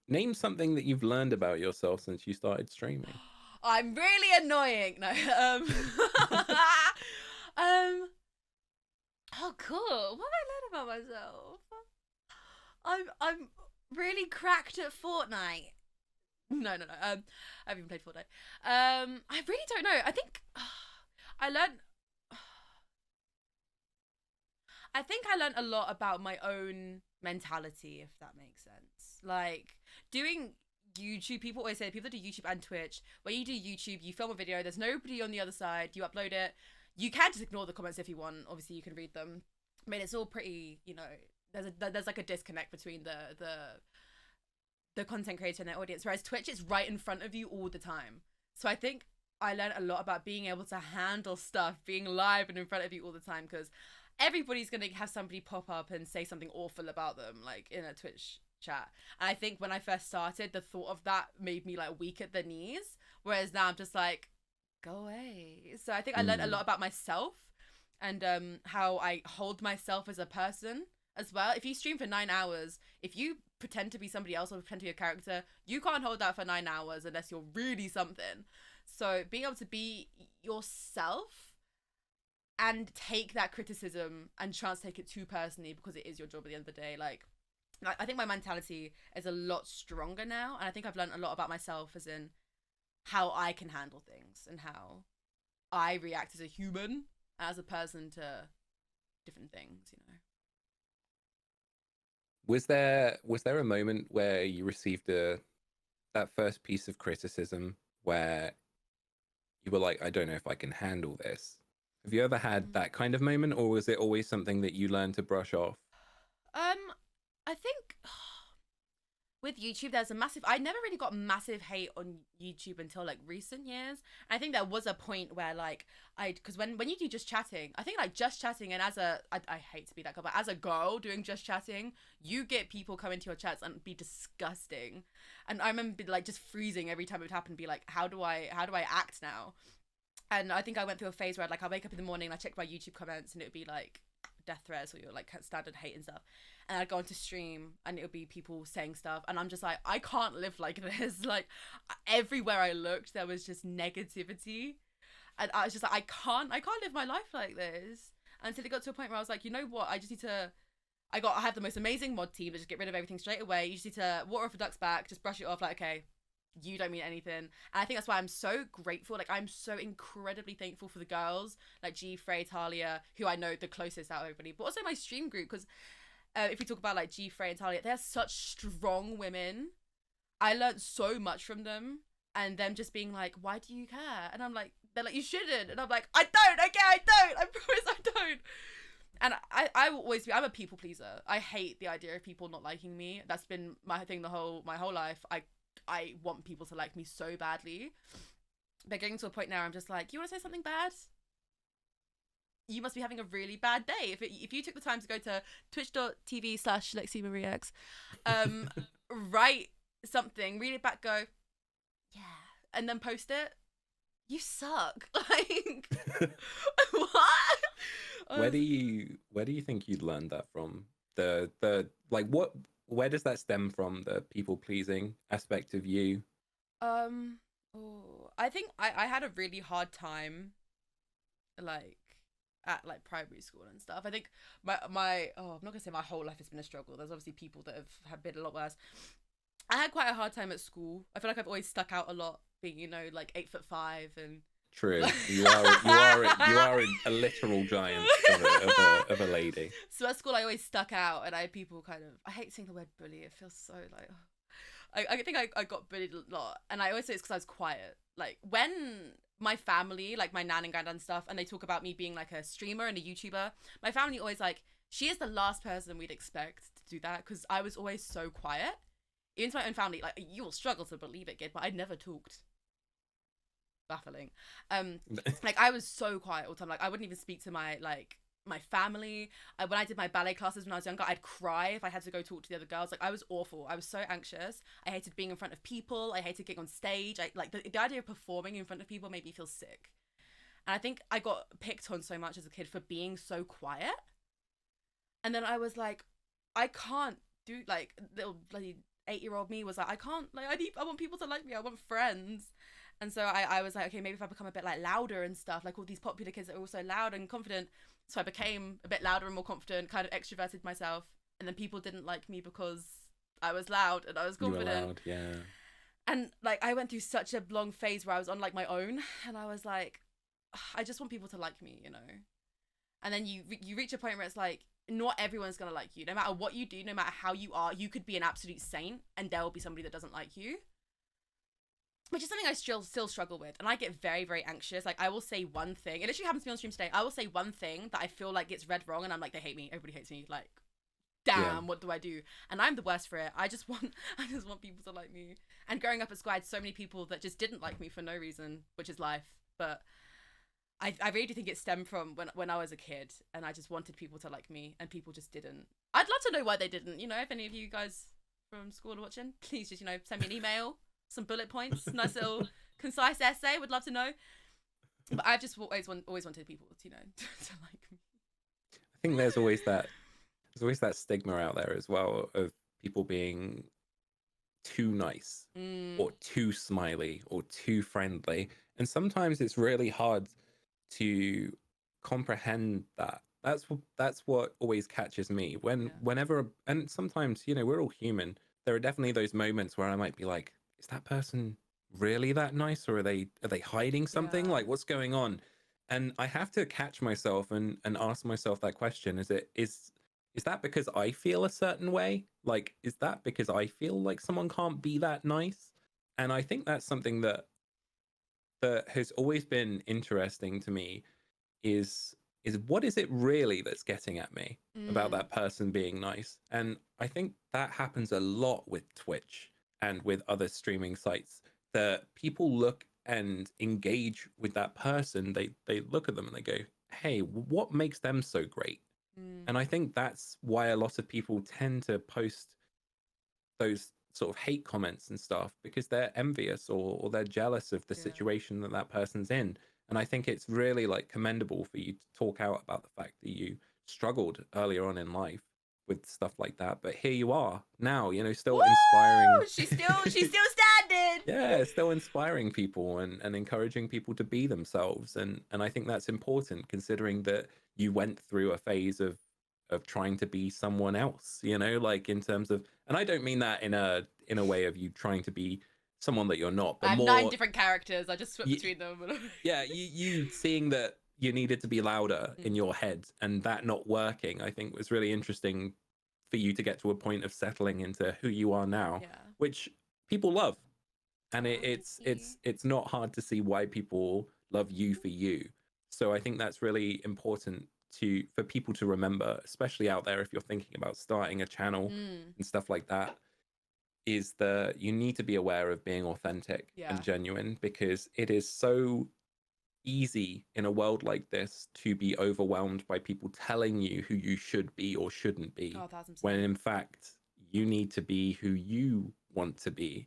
Name something that you've learned about yourself since you started streaming. I'm really annoying. No. Um. Oh, cool. What have I learned about myself? I'm really cracked at Fortnite. No. I haven't even played Fortnite. I really don't know. I think I learned. I think I learned a lot about my own mentality, if that makes sense. Like doing YouTube, people always say people that do YouTube and Twitch. When you do YouTube, you film a video. There's nobody on the other side. You upload it. You can just ignore the comments if you want. Obviously, you can read them. I mean, it's all pretty. There's like a disconnect between the content creator and their audience. Whereas Twitch is right in front of you all the time. So I think I learned a lot about being able to handle stuff, being live and in front of you all the time, because everybody's gonna have somebody pop up and say something awful about them, like in a Twitch chat. And I think when I first started, the thought of that made me like weak at the knees. Whereas now I'm just like, go away. So I think I learned a lot about myself and how I hold myself as a person as well. If you stream for 9 hours, if you pretend to be somebody else or pretend to be a character, you can't hold that for 9 hours unless you're really something. So being able to be yourself and take that criticism and try to take it too personally because it is your job at the end of the day. Like I think my mentality is a lot stronger now, and I think I've learned a lot about myself as in how I can handle things and how I react as a human, as a person to different things. Was there a moment where you received that first piece of criticism where you were like, I don't know if I can handle this? Have you ever had that kind of moment, or was it always something that you learned to brush off? I think with YouTube, there's a massive. I never really got massive hate on YouTube until like recent years. And I think there was a point where like because when you do just chatting, I think like just chatting, and I hate to be that girl, but as a girl doing just chatting, you get people come into your chats and be disgusting. And I remember like just freezing every time it would happen, be like, how do I act now? And I think I went through a phase where I'd wake up in the morning and I checked my YouTube comments and it would be like death threats or your like standard hate and stuff. And I'd go into stream and it would be people saying stuff and I'm just like, I can't live like this. Like everywhere I looked there was just negativity. And I was just like, I can't live my life like this. Until it got to a point where I was like, you know what, I just need to I have the most amazing mod team to just get rid of everything straight away. You just need to water off a duck's back, just brush it off, like, okay, you don't mean anything. And I think that's why I'm so grateful. Like I'm so incredibly thankful for the girls like G, Frey, Talia, who I know the closest out of everybody, but also my stream group, because if we talk about like G, Frey and Talia, they're such strong women. I learned so much from them, and them just being like, why do you care? And I'm like, they're like, you shouldn't. And I'm like, I don't, I promise I don't. And I will always be, I'm a people pleaser. I hate the idea of people not liking me. That's been my thing my whole life. I want people to like me so badly. But getting to a point now, I'm just like, you want to say something bad? You must be having a really bad day. If you took the time to go to twitch.tv/Lexie Marie X, write something, read it back, go, yeah, and then post it, you suck. Like, what? Where do you think you'd learned that from? The like where does that stem from? The people pleasing aspect of you? I think I had a really hard time, like at like primary school and stuff. I think my I'm not gonna say my whole life has been a struggle. There's obviously people that have been a lot worse. I had quite a hard time at school. I feel like I've always stuck out a lot, being like 8'5" and True. You are a literal giant of a lady. So at school I always stuck out, and I had people I hate saying the word bully. It feels so like I think I got bullied a lot, and I always say it's because I was quiet. Like when my family, like my nan and granddad and stuff, and they talk about me being like a streamer and a YouTuber, my family always like, she is the last person we'd expect to do that, because I was always so quiet. Even to my own family, like, you will struggle to believe it, kid, but I never talked. Baffling. Like I was so quiet all the time. Like I wouldn't even speak to my family. When I did my ballet classes when I was younger, I'd cry if I had to go talk to the other girls. Like I was awful. I was so anxious. I hated being in front of people. I hated getting on stage. I like the idea of performing in front of people made me feel sick. And I think I got picked on so much as a kid for being so quiet. And then I was like, I can't do like little bloody 8-year-old me was like, I want people to like me. I want friends. And so I was like, okay, maybe if I become a bit like louder and stuff, like all these popular kids that are also loud and confident. So I became a bit louder and more confident, kind of extroverted myself. And then people didn't like me because I was loud and I was You were confident. loud, yeah. And like I went through such a long phase where I was on like my own, and I was like, I just want people to like me, you know. And then you reach a point where it's like, not everyone's gonna like you, no matter what you do, no matter how you are. You could be an absolute saint, and there will be somebody that doesn't like you, which is something I still struggle with. And I get very, very anxious. Like I will say one thing. It literally happened to me on stream today. I will say one thing that I feel like gets read wrong, and I'm like, they hate me. Everybody hates me. Like, damn, what do I do? And I'm the worst for it. I just want people to like me. And growing up at school, I had so many people that just didn't like me for no reason, which is life. But I really do think it stemmed from when I was a kid, and I just wanted people to like me, and people just didn't. I'd love to know why they didn't. You know, if any of you guys from school are watching, please just, you know, send me an email, some bullet points, nice little concise essay. Would love to know. But I've just always wanted people, you know, to like me. I think there's always that stigma out there as well of people being too nice or too smiley or too friendly, and sometimes it's really hard to comprehend that. That's what always catches me whenever, and sometimes, you know, we're all human. There are definitely those moments where I might be like, is that person really that nice, or are they hiding something? Like, what's going on? And I have to catch myself and ask myself that question. Is that because I feel a certain way? Like, is that because I feel like someone can't be that nice? And I think that's something that has always been interesting to me, is what is it really that's getting at me about that person being nice? And I think that happens a lot with Twitch and with other streaming sites, that people look and engage with that person. They look at them and they go, hey, what makes them so great? And I think that's why a lot of people tend to post those sort of hate comments and stuff, because they're envious or they're jealous of the situation that person's in. And I think it's really like commendable for you to talk out about the fact that you struggled earlier on in life with stuff like that, but here you are now, you know, still inspiring. She's still standing. Yeah, still inspiring people and encouraging people to be themselves. And I think that's important, considering that you went through a phase of trying to be someone else, you know, like in terms of, and I don't mean that in a way of you trying to be someone that you're not, but I have more 9 different characters. I just swip between them. Yeah, you seeing that you needed to be louder in your head, and that not working, I think was really interesting for you to get to a point of settling into who you are now, which people love. And it's not hard to see why people love you for you. So I think that's really important for people to remember, especially out there if you're thinking about starting a channel and stuff like that, is that you need to be aware of being authentic and genuine, because it is so easy in a world like this to be overwhelmed by people telling you who you should be or shouldn't be, when in fact you need to be who you want to be.